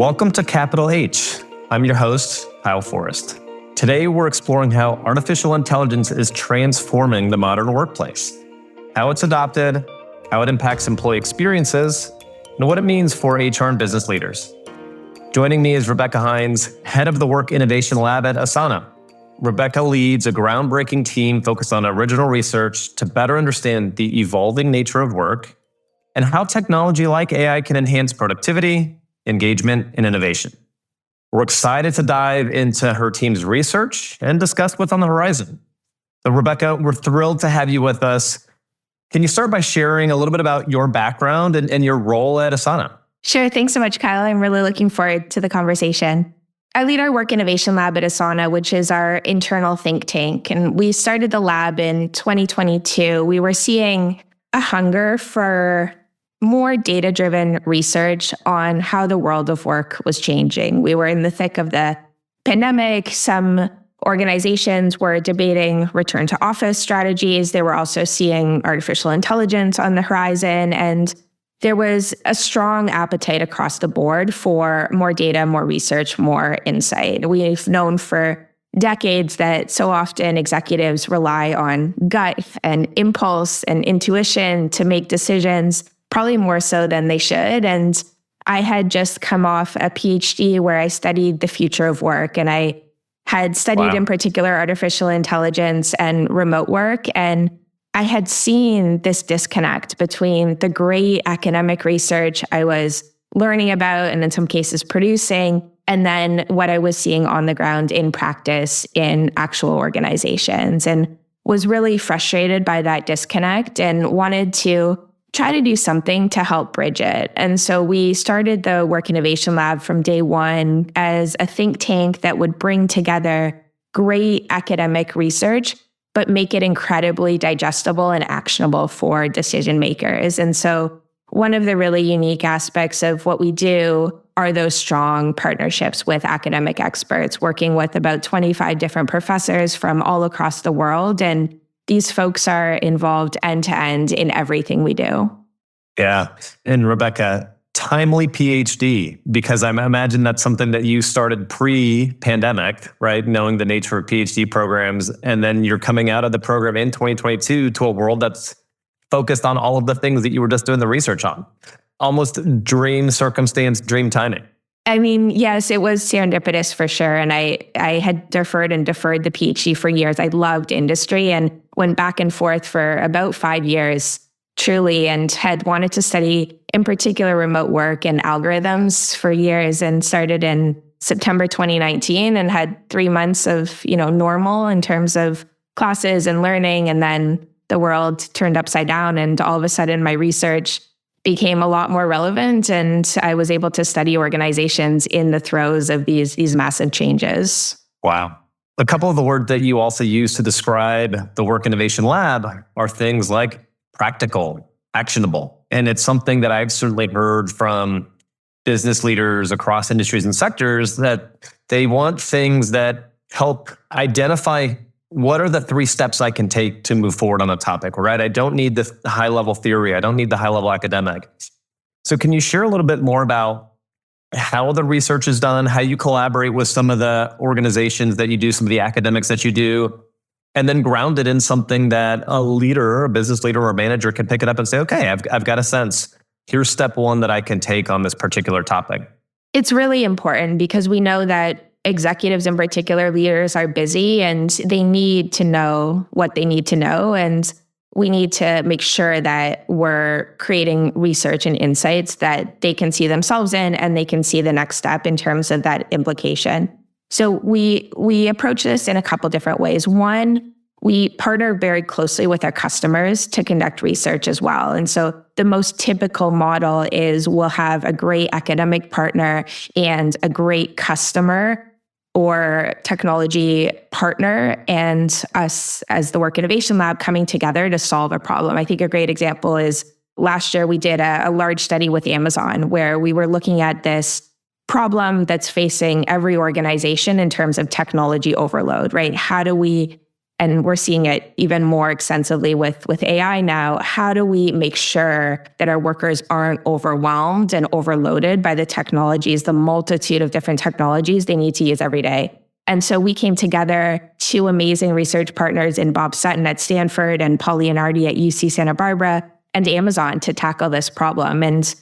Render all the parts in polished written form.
Welcome to Capital H. I'm your host, Kyle Forrest. Today, we're exploring how artificial intelligence is transforming the modern workplace, how it's adopted, how it impacts employee experiences, and what it means for HR and business leaders. Joining me is Rebecca Hinds, head of the Work Innovation Lab at Asana. Rebecca leads a groundbreaking team focused on original research to better understand the evolving nature of work and how technology like AI can enhance productivity, engagement, and innovation. We're excited to dive into her team's research and discuss what's on the horizon. So Rebecca, we're thrilled to have you with us. Can you start by sharing a little bit about your background and your role at Asana? Sure. Thanks so much, Kyle. I'm really looking forward to the conversation. I lead our Work Innovation Lab at Asana, which is our internal think tank. And we started the lab in 2022. We were seeing a hunger for more data-driven research on how the world of work was changing. We were in the thick of the pandemic. Some organizations were debating return to office strategies. They were also seeing artificial intelligence on the horizon. And there was a strong appetite across the board for more data, more research, more insight. We've known for decades that so often executives rely on gut and impulse and intuition to make decisions, probably more so than they should. And I had just come off a PhD where I studied the future of work. And I had studied in particular artificial intelligence and remote work. And I had seen this disconnect between the great academic research I was learning about and in some cases producing, and then what I was seeing on the ground in practice in actual organizations, and was really frustrated by that disconnect and wanted to try to do something to help bridge it. And so we started the Work Innovation Lab from day one as a think tank that would bring together great academic research, but make it incredibly digestible and actionable for decision makers. And so one of the really unique aspects of what we do are those strong partnerships with academic experts, working with about 25 different professors from all across the world. And these folks are involved end to end in everything we do. Yeah. And Rebecca, timely PhD, because I imagine that's something that you started pre-pandemic, right? Knowing the nature of PhD programs. And then you're coming out of the program in 2022 to a world that's focused on all of the things that you were just doing the research on. Almost dream circumstance, dream timing. I mean, yes, it was serendipitous for sure. And I had deferred the PhD for years. I loved industry and went back and forth for about 5 years, truly, and had wanted to study, in particular, remote work and algorithms for years, and started in September 2019 and had 3 months of, normal in terms of classes and learning. And then the world turned upside down, and all of a sudden my research became a lot more relevant, and I was able to study organizations in the throes of these massive changes. Wow. A couple of the words that you also use to describe the Work Innovation Lab are things like practical, actionable. And it's something that I've certainly heard from business leaders across industries and sectors, that they want things that help identify what are the 3 steps I can take to move forward on a topic, right? I don't need the high-level theory. I don't need the high-level academic. So can you share a little bit more about how the research is done, how you collaborate with some of the organizations that you do, some of the academics that you do, and then ground it in something that a leader, a business leader or a manager can pick it up and say, okay, I've got a sense. Here's step 1 that I can take on this particular topic. It's really important because we know that executives, in particular leaders, are busy and they need to know what they need to know. And we need to make sure that we're creating research and insights that they can see themselves in, and they can see the next step in terms of that implication. So we approach this in a couple different ways. One, we partner very closely with our customers to conduct research as well. And so the most typical model is we'll have a great academic partner and a great customer or technology partner, and us as the Work Innovation Lab coming together to solve a problem. I think a great example is last year we did a large study with Amazon where we were looking at this problem that's facing every organization in terms of technology overload, right? How do we and we're seeing it even more extensively with AI now, how do we make sure that our workers aren't overwhelmed and overloaded by the technologies, the multitude of different technologies they need to use every day? And so we came together, two amazing research partners in Bob Sutton at Stanford and Paul Leonardi at UC Santa Barbara and Amazon to tackle this problem. And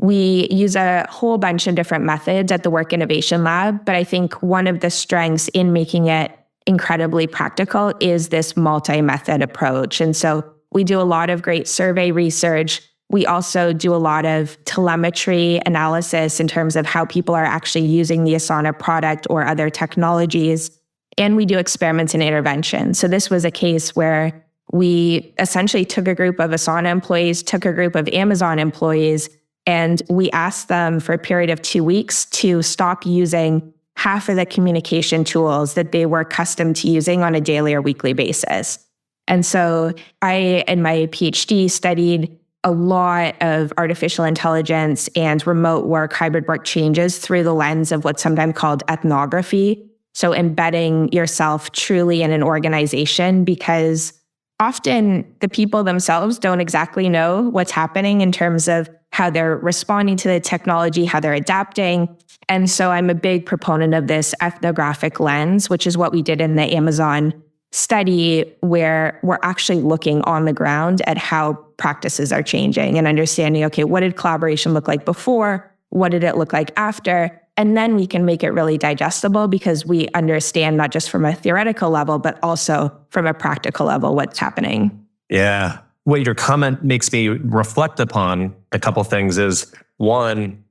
we use a whole bunch of different methods at the Work Innovation Lab, but I think one of the strengths in making it incredibly practical is this multi-method approach. And so we do a lot of great survey research. We also do a lot of telemetry analysis in terms of how people are actually using the Asana product or other technologies. And we do experiments and interventions. So this was a case where we essentially took a group of Asana employees, took a group of Amazon employees, and we asked them for a period of 2 weeks to stop using half of the communication tools that they were accustomed to using on a daily or weekly basis. And so I, in my PhD, studied a lot of artificial intelligence and remote work, hybrid work changes through the lens of what's sometimes called ethnography. So embedding yourself truly in an organization, because often the people themselves don't exactly know what's happening in terms of how they're responding to the technology, how they're adapting. And so I'm a big proponent of this ethnographic lens, which is what we did in the Amazon study, where we're actually looking on the ground at how practices are changing and understanding, okay, what did collaboration look like before? What did it look like after? And then we can make it really digestible because we understand not just from a theoretical level, but also from a practical level what's happening. Yeah. What your comment makes me reflect upon a couple things is, one,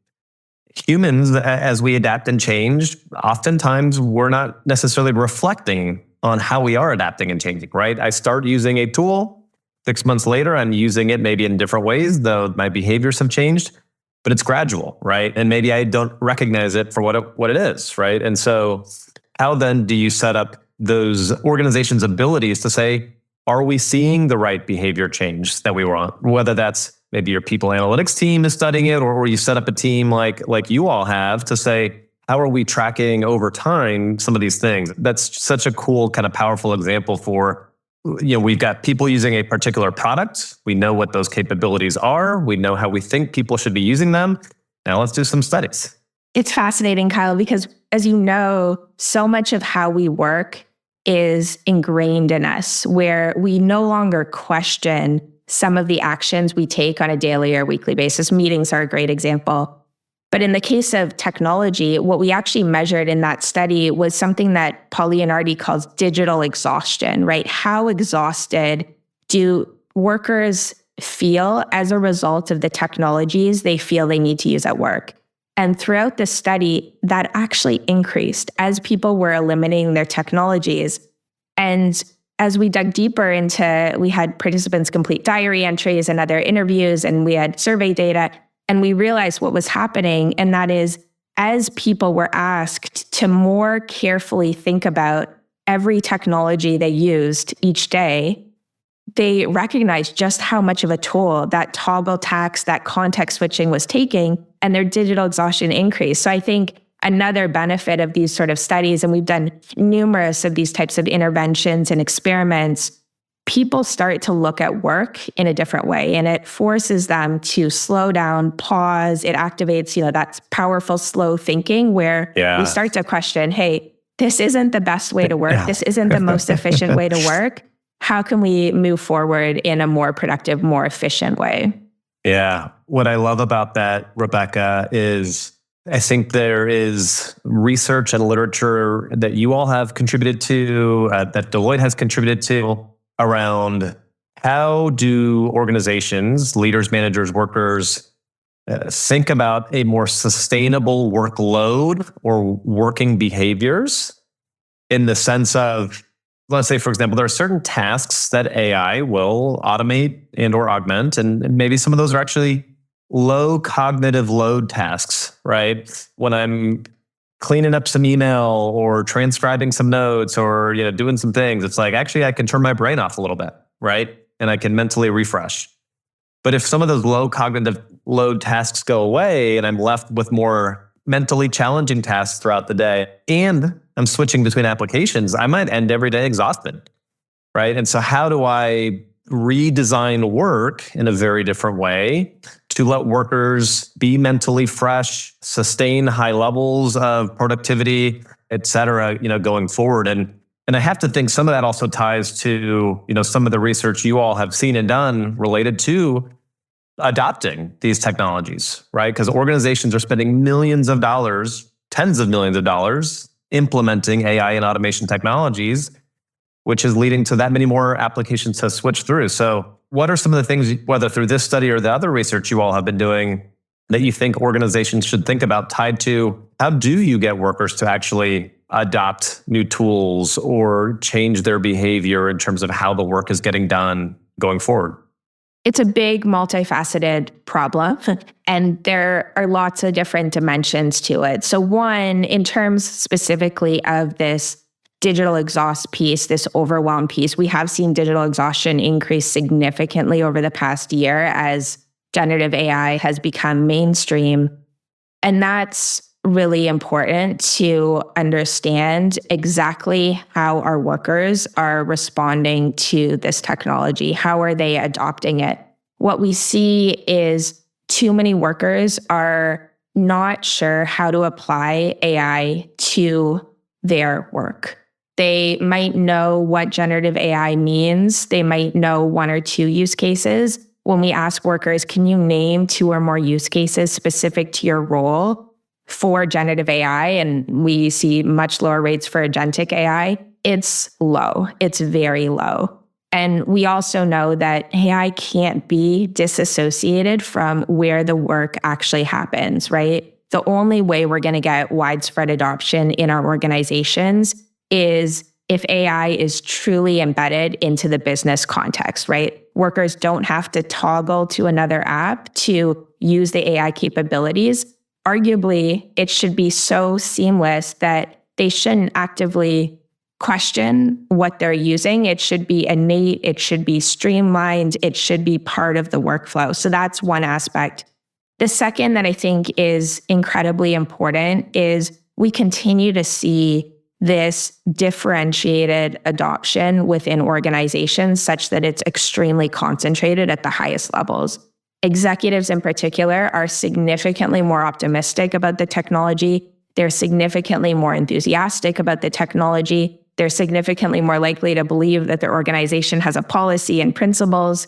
humans, as we adapt and change, oftentimes we're not necessarily reflecting on how we are adapting and changing, right? I start using a tool, 6 months later, I'm using it maybe in different ways, though my behaviors have changed, but it's gradual, right? And maybe I don't recognize it for what it is, right? And so how then do you set up those organizations' abilities to say, are we seeing the right behavior change that we want? Whether that's maybe your people analytics team is studying it, or you set up a team like you all have to say, how are we tracking over time some of these things? That's such a cool, kind of powerful example for, we've got people using a particular product. We know what those capabilities are. We know how we think people should be using them. Now let's do some studies. It's fascinating, Kyle, because as you know, so much of how we work is ingrained in us, where we no longer question some of the actions we take on a daily or weekly basis. Meetings are a great example. But in the case of technology, what we actually measured in that study was something that Paul Leonardi calls digital exhaustion, right? How exhausted do workers feel as a result of the technologies they feel they need to use at work? And throughout the study, that actually increased as people were eliminating their technologies. And as we dug deeper into, we had participants complete diary entries and other interviews, and we had survey data, and we realized what was happening. And that is, as people were asked to more carefully think about every technology they used each day, they recognized just how much of a toll that toggle tax, that context switching was taking, and their digital exhaustion increased. So I think another benefit of these sort of studies, and we've done numerous of these types of interventions and experiments, people start to look at work in a different way, and it forces them to slow down, pause. It activates, that powerful slow thinking where we start to question, hey, this isn't the best way to work. This isn't the most efficient way to work. How can we move forward in a more productive, more efficient way? Yeah. What I love about that, Rebecca, is I think there is research and literature that you all have contributed to, that Deloitte has contributed to, around how do organizations, leaders, managers, workers, think about a more sustainable workload or working behaviors, in the sense of, let's say, for example, there are certain tasks that AI will automate and or augment, and maybe some of those are actually low cognitive load tasks, right? When I'm cleaning up some email or transcribing some notes or doing some things, it's like, actually, I can turn my brain off a little bit, right? And I can mentally refresh. But if some of those low cognitive load tasks go away and I'm left with more mentally challenging tasks throughout the day, and I'm switching between applications, I might end every day exhausted. right? And so how do I redesign work in a very different way to let workers be mentally fresh, sustain high levels of productivity, et cetera, going forward? And I have to think some of that also ties to, some of the research you all have seen and done related to adopting these technologies, right? Because organizations are spending millions of dollars, tens of millions of dollars implementing AI and automation technologies, which is leading to that many more applications to switch through. So what are some of the things, whether through this study or the other research you all have been doing, that you think organizations should think about tied to how do you get workers to actually adopt new tools or change their behavior in terms of how the work is getting done going forward? It's a big, multifaceted problem, and there are lots of different dimensions to it. So one, in terms specifically of this digital exhaust piece, this overwhelm piece, we have seen digital exhaustion increase significantly over the past year as generative AI has become mainstream. And that's really important to understand exactly how our workers are responding to this technology. How are they adopting it? What we see is too many workers are not sure how to apply AI to their work. They might know what generative AI means. They might know one or two use cases. When we ask workers, can you name two or more use cases specific to your role for generative AI, and we see much lower rates for agentic AI, it's low. It's very low. And we also know that AI can't be disassociated from where the work actually happens, right? The only way we're going to get widespread adoption in our organizations is if AI is truly embedded into the business context, right? Workers don't have to toggle to another app to use the AI capabilities. Arguably, it should be so seamless that they shouldn't actively question what they're using. It should be innate. It should be streamlined. It should be part of the workflow. So that's one aspect. The second that I think is incredibly important is we continue to see this differentiated adoption within organizations such that it's extremely concentrated at the highest levels. Executives in particular are significantly more optimistic about the technology. They're significantly more enthusiastic about the technology. They're significantly more likely to believe that their organization has a policy and principles.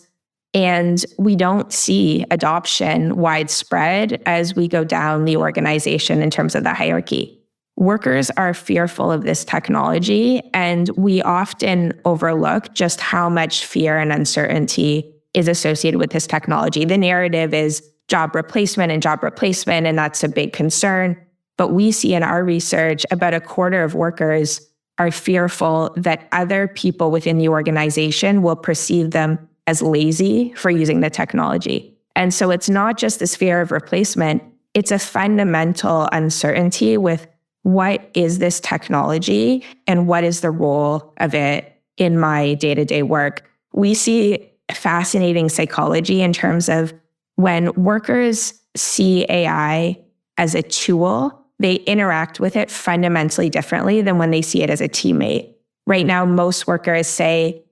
And we don't see adoption widespread as we go down the organization in terms of the hierarchy. Workers are fearful of this technology, and we often overlook just how much fear and uncertainty is associated with this technology. The narrative is job replacement, and that's a big concern. But we see in our research about a quarter of workers are fearful that other people within the organization will perceive them as lazy for using the technology. And so it's not just this fear of replacement, it's a fundamental uncertainty with what is this technology and what is the role of it in my day-to-day work. We see fascinating psychology in terms of when workers see AI as a tool, they interact with it fundamentally differently than when they see it as a teammate. Right now, most workers say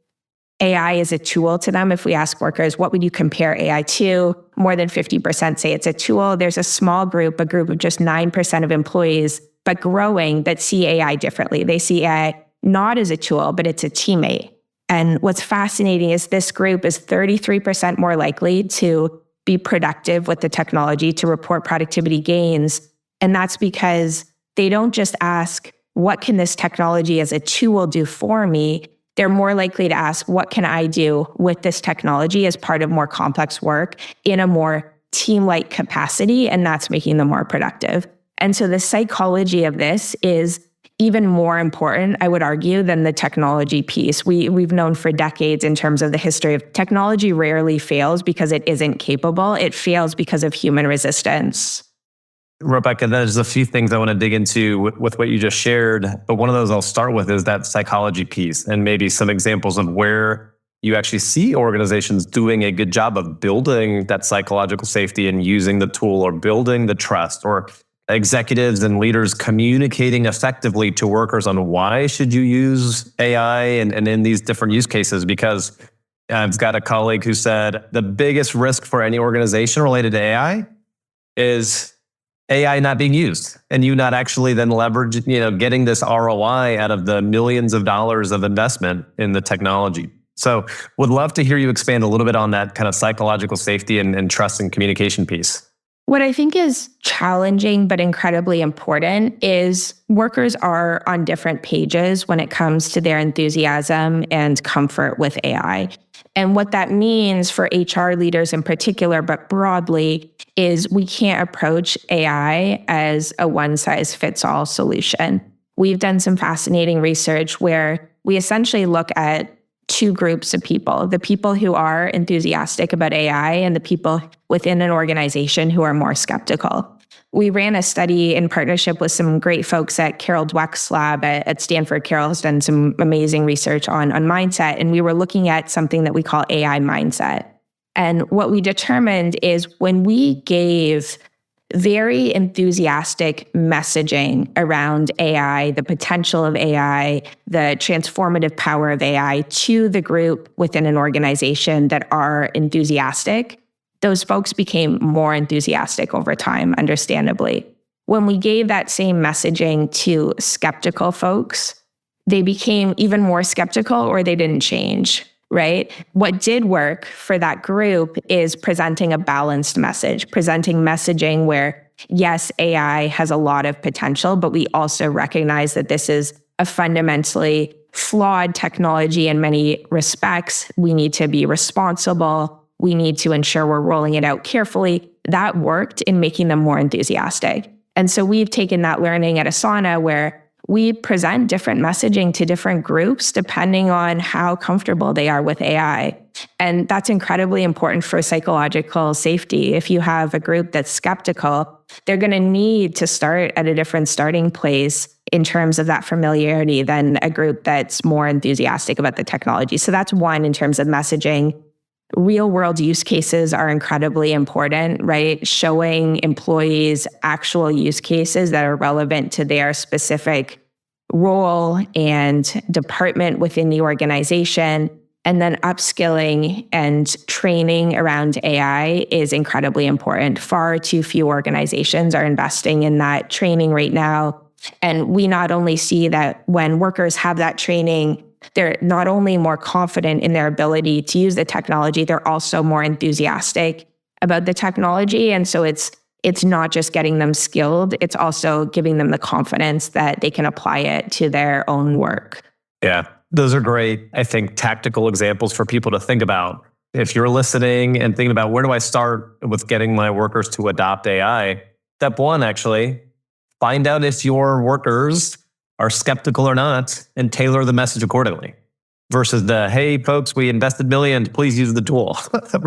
AI is a tool to them. If we ask workers, what would you compare AI to? More than 50% say it's a tool. There's a small group, a group of just 9% of employees, but growing, that see AI differently. They see AI not as a tool, but it's a teammate. And what's fascinating is this group is 33% more likely to be productive with the technology, to report productivity gains. And that's because they don't just ask, what can this technology as a tool do for me? They're more likely to ask, what can I do with this technology as part of more complex work in a more team-like capacity? And that's making them more productive. And so the psychology of this is even more important, I would argue, than the technology piece. We've known for decades in terms of the history of technology rarely fails because it isn't capable. It fails because of human resistance. Rebecca, there's a few things I want to dig into with what you just shared, but one of those I'll start with is that psychology piece and maybe some examples of where you actually see organizations doing a good job of building that psychological safety and using the tool or building the trust or executives and leaders communicating effectively to workers on why should you use AI and in these different use cases. Because I've got a colleague who said the biggest risk for any organization related to AI is AI not being used and you not actually then leverage, getting this ROI out of the millions of dollars of investment in the technology. So would love to hear you expand a little bit on that kind of psychological safety and trust and communication piece. What I think is challenging but incredibly important is workers are on different pages when it comes to their enthusiasm and comfort with AI. And what that means for HR leaders in particular, but broadly, is we can't approach AI as a one-size-fits-all solution. We've done some fascinating research where we essentially look at two groups of people: the people who are enthusiastic about AI and the people within an organization who are more skeptical. We ran a study in partnership with some great folks at Carol Dweck's lab at Stanford. Carol has done some amazing research on mindset, and we were looking at something that we call AI mindset. And what we determined is when we gave very enthusiastic messaging around AI, the potential of AI, the transformative power of AI to the group within an organization that are enthusiastic, those folks became more enthusiastic over time, understandably. When we gave that same messaging to skeptical folks, they became even more skeptical or they didn't change. Right? What did work for that group is presenting a balanced message, presenting messaging where, yes, AI has a lot of potential, but we also recognize that this is a fundamentally flawed technology in many respects. We need to be responsible. We need to ensure we're rolling it out carefully. That worked in making them more enthusiastic. And so we've taken that learning at Asana where we present different messaging to different groups depending on how comfortable they are with AI. And that's incredibly important for psychological safety. If you have a group that's skeptical, they're going to need to start at a different starting place in terms of that familiarity than a group that's more enthusiastic about the technology. So that's one in terms of messaging. Real world use cases are incredibly important, right? Showing employees actual use cases that are relevant to their specific role and department within the organization. And then upskilling and training around AI is incredibly important. Far too few organizations are investing in that training right now. And we not only see that when workers have that training, they're not only more confident in their ability to use the technology, they're also more enthusiastic about the technology. And so it's not just getting them skilled, it's also giving them the confidence that they can apply it to their own work. Yeah, those are great, I think, tactical examples for people to think about. If you're listening and thinking about where do I start with getting my workers to adopt AI, step one, actually, find out if your workers are skeptical or not, and tailor the message accordingly. Versus the, hey, folks, we invested millions, please use the tool,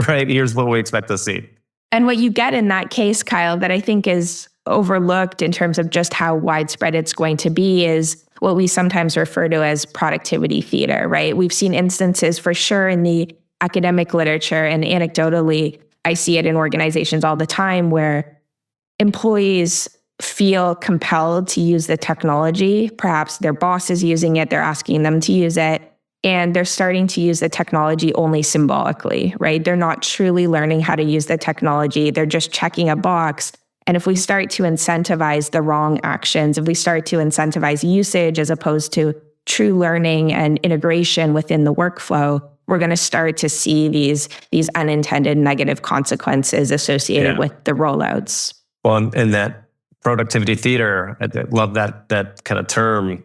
right? Here's what we expect to see. And what you get in that case, Kyle, that I think is overlooked in terms of just how widespread it's going to be is what we sometimes refer to as productivity theater, right? We've seen instances for sure in the academic literature, and anecdotally, I see it in organizations all the time where employees feel compelled to use the technology. Perhaps their boss is using it, they're asking them to use it, and they're starting to use the technology only symbolically, right? They're not truly learning how to use the technology. They're just checking a box. And if we start to incentivize the wrong actions, if we start to incentivize usage as opposed to true learning and integration within the workflow, we're going to start to see these unintended negative consequences associated with the rollouts. Well, and that productivity theater, I love that kind of term,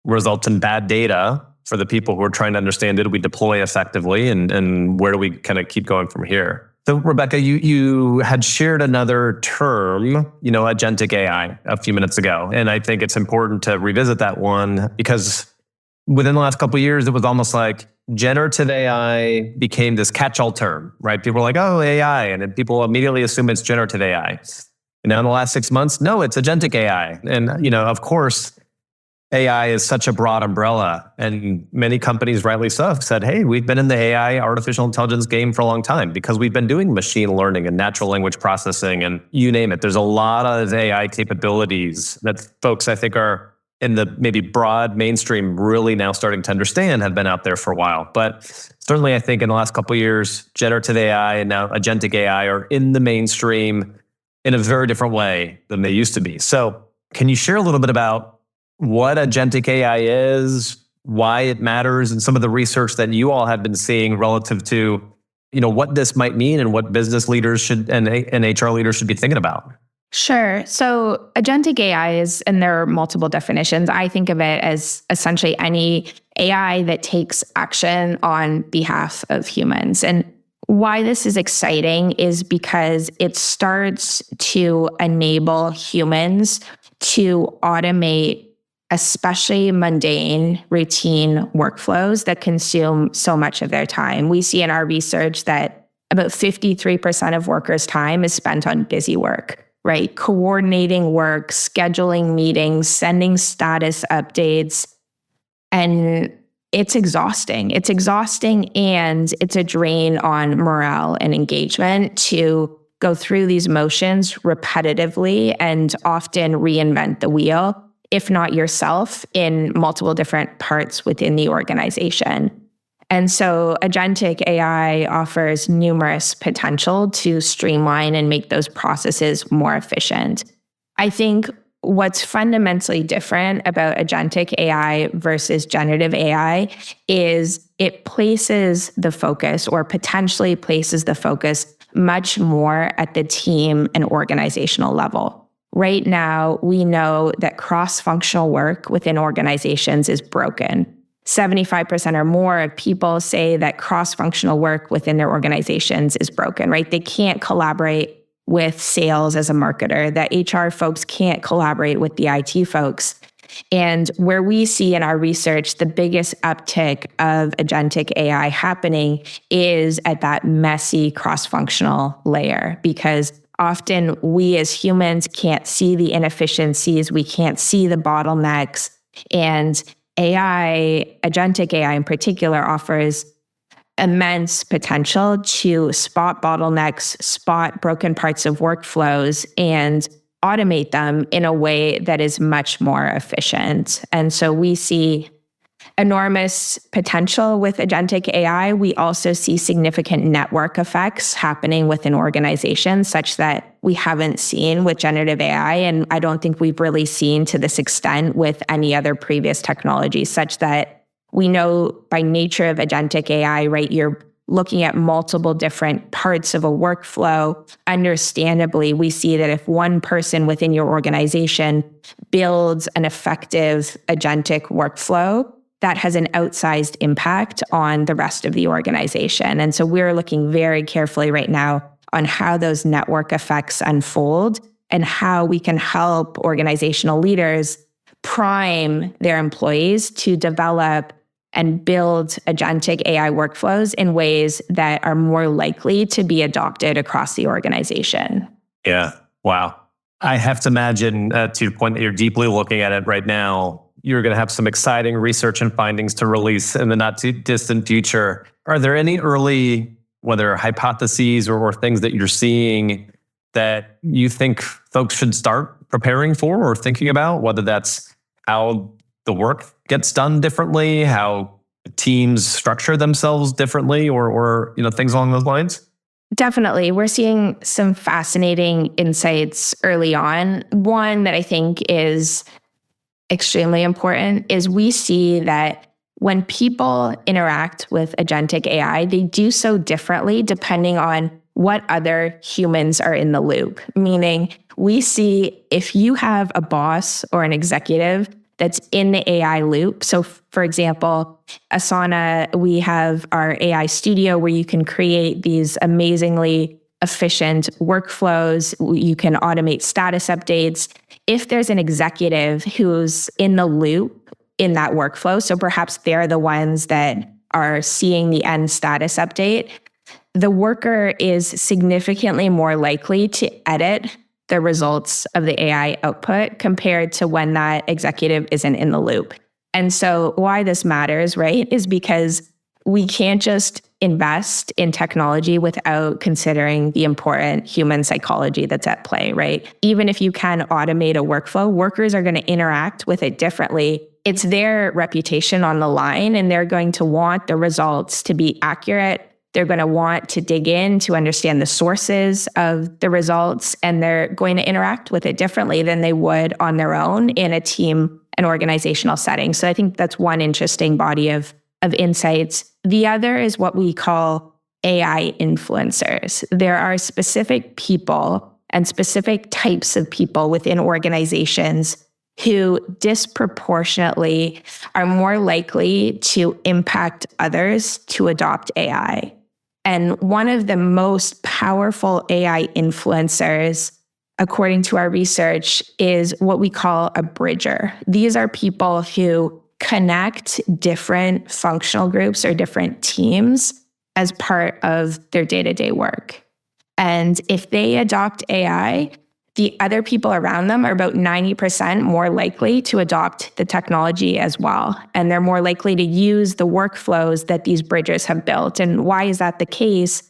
results in bad data for the people who are trying to understand, did we deploy effectively and where do we kind of keep going from here? So Rebecca, you had shared another term, agentic AI a few minutes ago. And I think it's important to revisit that one because within the last couple of years, it was almost like generative AI became this catch-all term, right? People were like, oh, AI. And then people immediately assume it's generative AI. And now in the last 6 months, no, it's agentic AI. And, of course, AI is such a broad umbrella, and many companies, rightly so, have said, hey, we've been in the AI, artificial intelligence game for a long time because we've been doing machine learning and natural language processing and you name it. There's a lot of AI capabilities that folks, I think, are in the maybe broad mainstream really now starting to understand, have been out there for a while. But certainly, I think in the last couple of years, generative AI and now agentic AI are in the mainstream in a very different way than they used to be. So can you share a little bit about what agentic AI is, why it matters, and some of the research that you all have been seeing relative to, what this might mean and what business leaders should and HR leaders should be thinking about? Sure. So agentic AI is, and there are multiple definitions. I think of it as essentially any AI that takes action on behalf of humans. And why this is exciting is because it starts to enable humans to automate especially mundane, routine workflows that consume so much of their time. We see in our research that about 53% of workers' time is spent on busy work, right? Coordinating work, scheduling meetings, sending status updates. And it's exhausting. It's exhausting and it's a drain on morale and engagement to go through these motions repetitively and often reinvent the wheel, if not yourself, in multiple different parts within the organization. And so agentic AI offers numerous potential to streamline and make those processes more efficient. I think what's fundamentally different about agentic AI versus generative AI is it places the focus, or potentially places the focus, much more at the team and organizational level. Right now, we know that cross-functional work within organizations is broken. 75% or more of people say that cross-functional work within their organizations is broken, right? They can't collaborate with sales as a marketer, that HR folks can't collaborate with the IT folks. And where we see in our research the biggest uptick of agentic AI happening is at that messy cross-functional layer, because often we as humans can't see the inefficiencies, we can't see the bottlenecks, and AI, agentic AI in particular, offers immense potential to spot bottlenecks, spot broken parts of workflows, and automate them in a way that is much more efficient. And so we see enormous potential with agentic AI. We also see significant network effects happening within organizations such that we haven't seen with generative AI. And I don't think we've really seen to this extent with any other previous technology, such that we know by nature of agentic AI, right, you're looking at multiple different parts of a workflow. Understandably, we see that if one person within your organization builds an effective agentic workflow, that has an outsized impact on the rest of the organization. And so we're looking very carefully right now on how those network effects unfold and how we can help organizational leaders prime their employees to develop and build agentic AI workflows in ways that are more likely to be adopted across the organization. Yeah. Wow. I have to imagine, to your point, that you're deeply looking at it right now, you're going to have some exciting research and findings to release in the not too distant future. Are there any early, whether hypotheses or things that you're seeing that you think folks should start preparing for or thinking about, whether that's how the work gets done differently, how teams structure themselves differently, or things along those lines? Definitely. We're seeing some fascinating insights early on. One that I think is extremely important is we see that when people interact with agentic AI, they do so differently depending on what other humans are in the loop. Meaning, we see if you have a boss or an executive that's in the AI loop. So for example, Asana, we have our AI studio where you can create these amazingly efficient workflows. You can automate status updates. If there's an executive who's in the loop in that workflow, so perhaps they're the ones that are seeing the end status update, the worker is significantly more likely to edit the results of the AI output compared to when that executive isn't in the loop. And so why this matters, right, is because we can't just invest in technology without considering the important human psychology that's at play, right? Even if you can automate a workflow, workers are going to interact with it differently. It's their reputation on the line, and they're going to want the results to be accurate. They're going to want to dig in to understand the sources of the results, and they're going to interact with it differently than they would on their own in a team and organizational setting. So I think that's one interesting body of insights. The other is what we call AI influencers. There are specific people and specific types of people within organizations who disproportionately are more likely to impact others to adopt AI. And one of the most powerful AI influencers, according to our research, is what we call a bridger. These are people who connect different functional groups or different teams as part of their day-to-day work. And if they adopt AI, the other people around them are about 90% more likely to adopt the technology as well. And they're more likely to use the workflows that these bridgers have built. And why is that the case?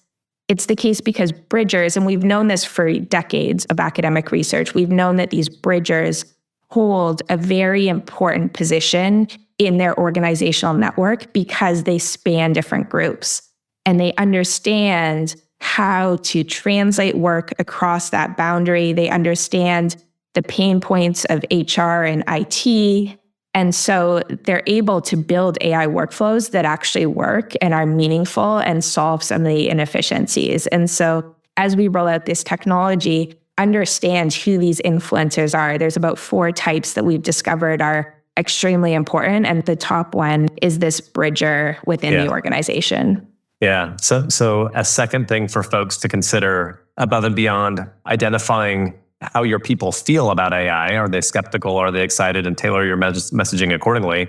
It's the case because bridgers, and we've known this for decades of academic research, we've known that these bridgers hold a very important position in their organizational network because they span different groups and they understand how to translate work across that boundary. They understand the pain points of HR and IT. And so they're able to build AI workflows that actually work and are meaningful and solve some of the inefficiencies. And so as we roll out this technology, understand who these influencers are. There's about 4 types that we've discovered are extremely important. And the top one is this bridger within the organization. Yeah. So a second thing for folks to consider above and beyond identifying how your people feel about AI, are they skeptical, are they excited, and tailor your messaging accordingly,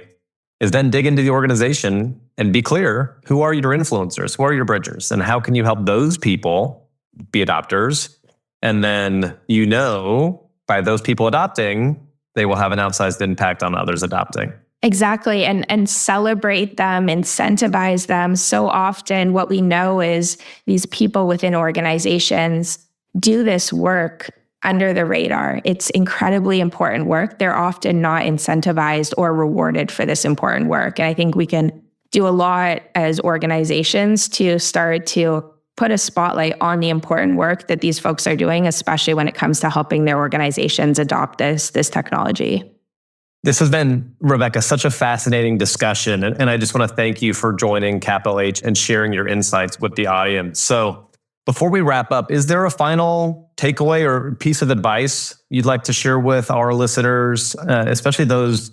is then dig into the organization and be clear, who are your influencers, who are your bridgers, and how can you help those people be adopters? And then, by those people adopting, they will have an outsized impact on others adopting. Exactly. And celebrate them, incentivize them. So often what we know is these people within organizations do this work under the radar. It's incredibly important work. They're often not incentivized or rewarded for this important work. And I think we can do a lot as organizations to start to put a spotlight on the important work that these folks are doing, especially when it comes to helping their organizations adopt this technology. This has been, Rebecca, such a fascinating discussion. And I just want to thank you for joining Capital H and sharing your insights with the audience. So before we wrap up, is there a final takeaway or piece of advice you'd like to share with our listeners, especially those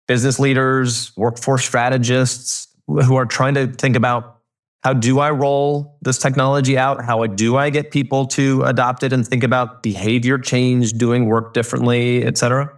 business leaders, workforce strategists who are trying to think about, how do I roll this technology out? How do I get people to adopt it and think about behavior change, doing work differently, et cetera?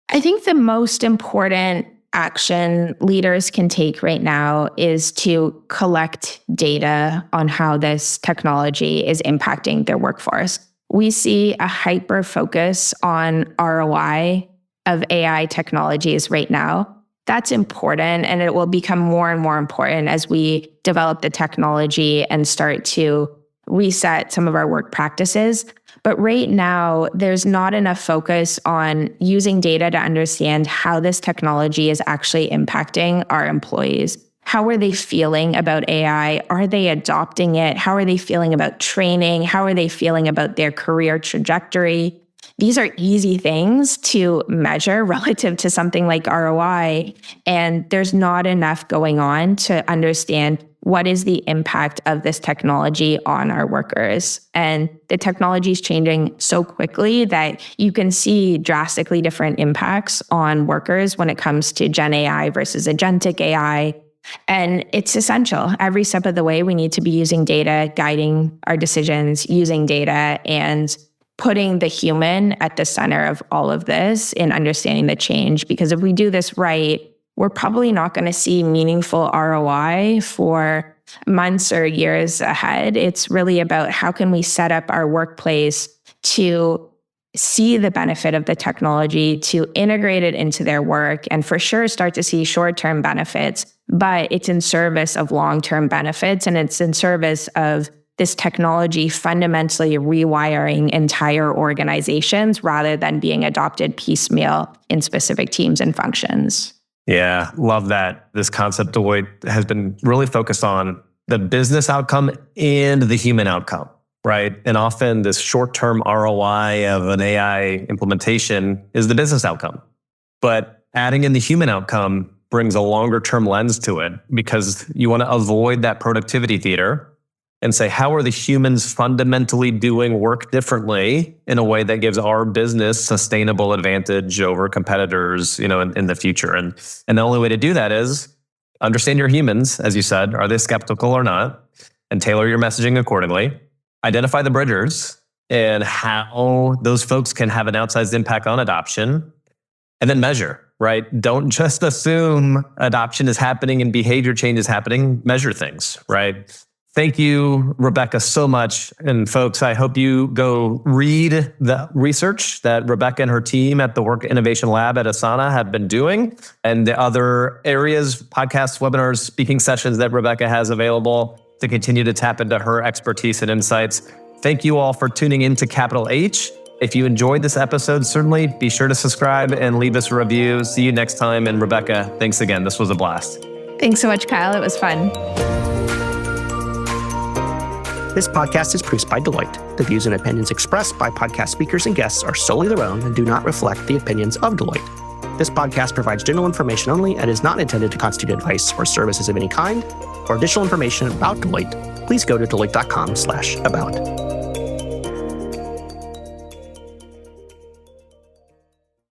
I think the most important action leaders can take right now is to collect data on how this technology is impacting their workforce. We see a hyper focus on ROI of AI technologies right now. That's important, and it will become more and more important as we develop the technology and start to reset some of our work practices. But right now, there's not enough focus on using data to understand how this technology is actually impacting our employees. How are they feeling about AI? Are they adopting it? How are they feeling about training? How are they feeling about their career trajectory? These are easy things to measure relative to something like ROI, and there's not enough going on to understand what is the impact of this technology on our workers. And the technology is changing so quickly that you can see drastically different impacts on workers when it comes to Gen AI versus agentic AI. And it's essential. Every step of the way, we need to be using data, guiding our decisions, using data, and putting the human at the center of all of this in understanding the change. Because if we do this right, we're probably not going to see meaningful ROI for months or years ahead. It's really about how can we set up our workplace to see the benefit of the technology, to integrate it into their work, and for sure start to see short-term benefits, but it's in service of long-term benefits, and it's in service of this technology fundamentally rewiring entire organizations rather than being adopted piecemeal in specific teams and functions. Yeah, love that. This concept Deloitte has been really focused on the business outcome and the human outcome, right? And often this short-term ROI of an AI implementation is the business outcome. But adding in the human outcome brings a longer-term lens to it, because you want to avoid that productivity theater and say, how are the humans fundamentally doing work differently in a way that gives our business sustainable advantage over competitors, in the future? And the only way to do that is understand your humans, as you said. Are they skeptical or not? And tailor your messaging accordingly. Identify the bridgers and how those folks can have an outsized impact on adoption. And then measure, right? Don't just assume adoption is happening and behavior change is happening. Measure things, right? Thank you, Rebecca, so much. And folks, I hope you go read the research that Rebecca and her team at the Work Innovation Lab at Asana have been doing, and the other areas, podcasts, webinars, speaking sessions that Rebecca has available to continue to tap into her expertise and insights. Thank you all for tuning in to Capital H. If you enjoyed this episode, certainly be sure to subscribe and leave us a review. See you next time. And Rebecca, thanks again. This was a blast. Thanks so much, Kyle. It was fun. This podcast is produced by Deloitte. The views and opinions expressed by podcast speakers and guests are solely their own and do not reflect the opinions of Deloitte. This podcast provides general information only and is not intended to constitute advice or services of any kind. For additional information about Deloitte, please go to deloitte.com/about.